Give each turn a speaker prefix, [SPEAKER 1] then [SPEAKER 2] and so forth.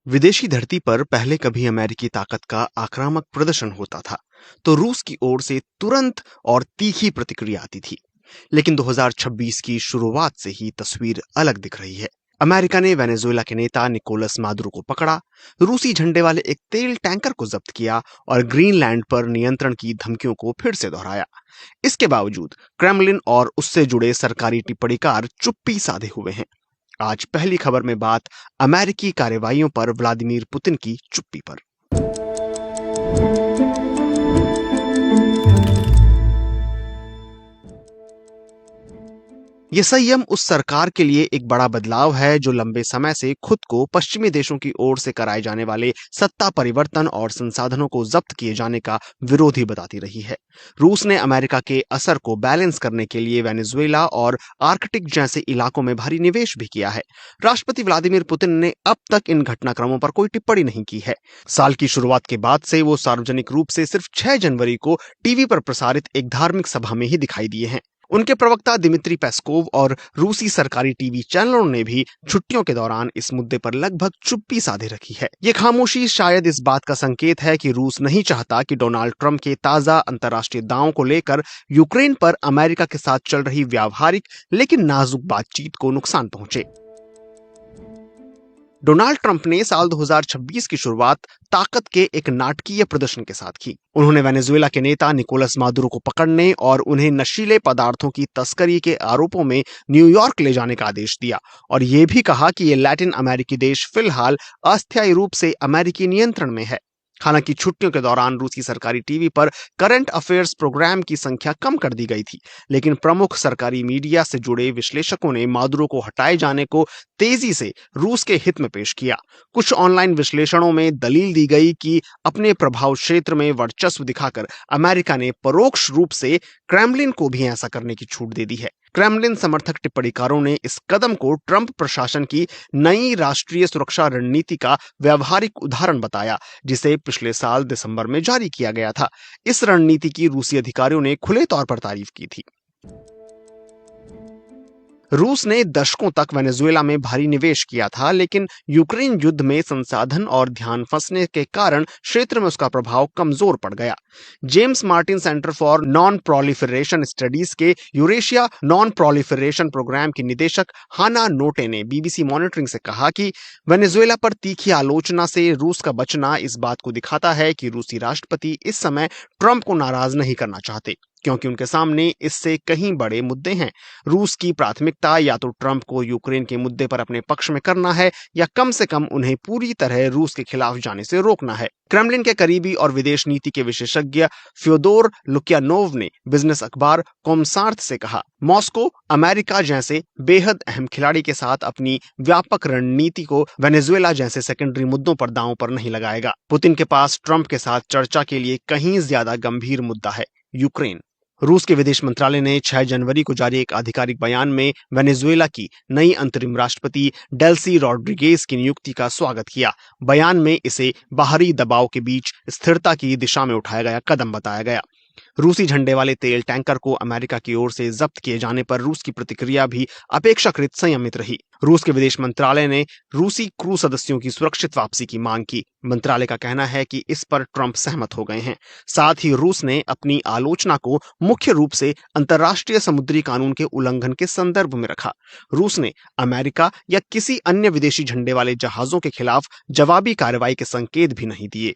[SPEAKER 1] विदेशी धरती पर पहले कभी अमेरिकी ताकत का आक्रामक प्रदर्शन होता था तो रूस की ओर से तुरंत और तीखी प्रतिक्रिया आती थी। लेकिन 2026 की शुरुआत से ही तस्वीर अलग दिख रही है। अमेरिका ने वेनेजुएला के नेता निकोलस मादुरो को पकड़ा, रूसी झंडे वाले एक तेल टैंकर को जब्त किया और ग्रीनलैंड पर नियंत्रण की धमकियों को फिर से दोहराया। इसके बावजूद क्रेमलिन और उससे जुड़े सरकारी टिप्पणीकार चुप्पी साधे हुए हैं। आज पहली खबर में बात अमेरिकी कार्रवाइयों पर व्लादिमीर पुतिन की चुप्पी पर। ये संयम उस सरकार के लिए एक बड़ा बदलाव है जो लंबे समय से खुद को पश्चिमी देशों की ओर से कराए जाने वाले सत्ता परिवर्तन और संसाधनों को जब्त किए जाने का विरोधी बताती रही है। रूस ने अमेरिका के असर को बैलेंस करने के लिए वेनेजुएला और आर्कटिक जैसे इलाकों में भारी निवेश भी किया है। राष्ट्रपति व्लादिमीर पुतिन ने अब तक इन घटनाक्रमों पर कोई टिप्पणी नहीं की है। साल की शुरुआत के बाद से वो सार्वजनिक रूप से सिर्फ 6 जनवरी को टीवी पर प्रसारित एक धार्मिक सभा में ही दिखाई दिए हैं। उनके प्रवक्ता दिमित्री पेस्कोव और रूसी सरकारी टीवी चैनलों ने भी छुट्टियों के दौरान इस मुद्दे पर लगभग चुप्पी साधे रखी है। ये खामोशी शायद इस बात का संकेत है कि रूस नहीं चाहता कि डोनाल्ड ट्रंप के ताजा अंतर्राष्ट्रीय दावों को लेकर यूक्रेन पर अमेरिका के साथ चल रही व्यावहारिक लेकिन नाजुक बातचीत को नुकसान पहुंचे। डोनाल्ड ट्रंप ने साल 2026 की शुरुआत ताकत के एक नाटकीय प्रदर्शन के साथ की। उन्होंने वेनेजुएला के नेता निकोलस मादुरो को पकड़ने और उन्हें नशीले पदार्थों की तस्करी के आरोपों में न्यूयॉर्क ले जाने का आदेश दिया और ये भी कहा कि ये लैटिन अमेरिकी देश फिलहाल अस्थायी रूप से अमेरिकी नियंत्रण में है। हालांकि छुट्टियों के दौरान रूसी सरकारी टीवी पर करंट अफेयर्स प्रोग्राम की संख्या कम कर दी गई थी, लेकिन प्रमुख सरकारी मीडिया से जुड़े विश्लेषकों ने मादुरो को हटाए जाने को तेजी से रूस के हित में पेश किया। कुछ ऑनलाइन विश्लेषणों में दलील दी गई कि अपने प्रभाव क्षेत्र में वर्चस्व दिखाकर अमेरिका ने परोक्ष रूप से क्रेमलिन को भी ऐसा करने की छूट दे दी है। क्रेमलिन समर्थक टिप्पणीकारों ने इस कदम को ट्रंप प्रशासन की नई राष्ट्रीय सुरक्षा रणनीति का व्यावहारिक उदाहरण बताया, जिसे पिछले साल दिसंबर में जारी किया गया था। इस रणनीति की रूसी अधिकारियों ने खुले तौर पर तारीफ की थी। रूस ने दशकों तक वेनेजुएला में भारी निवेश किया था, लेकिन यूक्रेन युद्ध में संसाधन और ध्यान फंसने के कारण क्षेत्र में उसका प्रभाव कमजोर पड़ गया। James Martin centre for non proliferation studies के यूरेशिया नॉन प्रोलिफरेशन प्रोग्राम की निदेशक हाना नोटे ने बीबीसी मॉनिटरिंग से कहा कि वेनेजुएला पर तीखी आलोचना से रूस का बचना इस बात को दिखाता है कि रूसी राष्ट्रपति इस समय ट्रंप को नाराज नहीं करना चाहते, क्योंकि उनके सामने इससे कहीं बड़े मुद्दे हैं। रूस की प्राथमिकता या तो ट्रंप को यूक्रेन के मुद्दे पर अपने पक्ष में करना है या कम से कम उन्हें पूरी तरह रूस के खिलाफ जाने से रोकना है। क्रेमलिन के करीबी और विदेश नीति के विशेषज्ञ फ्योदोर लुक्यानोव ने बिजनेस अखबार कोमसार्थ से कहा, मॉस्को अमेरिका जैसे बेहद अहम खिलाड़ी के साथ अपनी व्यापक रणनीति को वेनेजुएला जैसे सेकेंडरी मुद्दों पर दांव पर नहीं लगाएगा। पुतिन के पास ट्रंप के साथ चर्चा के लिए कहीं ज्यादा गंभीर मुद्दा है, यूक्रेन। रूस के विदेश मंत्रालय ने 6 जनवरी को जारी एक आधिकारिक बयान में वेनेजुएला की नई अंतरिम राष्ट्रपति डेल्सी रॉड्रिगेज की नियुक्ति का स्वागत किया। बयान में इसे बाहरी दबाव के बीच स्थिरता की दिशा में उठाया गया कदम बताया गया। रूसी झंडे वाले तेल टैंकर को अमेरिका की ओर से जब्त किए जाने पर रूस की प्रतिक्रिया भी अपेक्षाकृत संयमित रही। रूस के विदेश मंत्रालय ने रूसी क्रू सदस्यों की सुरक्षित वापसी की मांग की। मंत्रालय का कहना है कि इस पर ट्रंप सहमत हो गए हैं। साथ ही रूस ने अपनी आलोचना को मुख्य रूप से अंतर्राष्ट्रीय समुद्री कानून के उल्लंघन के संदर्भ में रखा। रूस ने अमेरिका या किसी अन्य विदेशी झंडे वाले जहाजों के खिलाफ जवाबी कार्रवाई के संकेत भी नहीं दिए।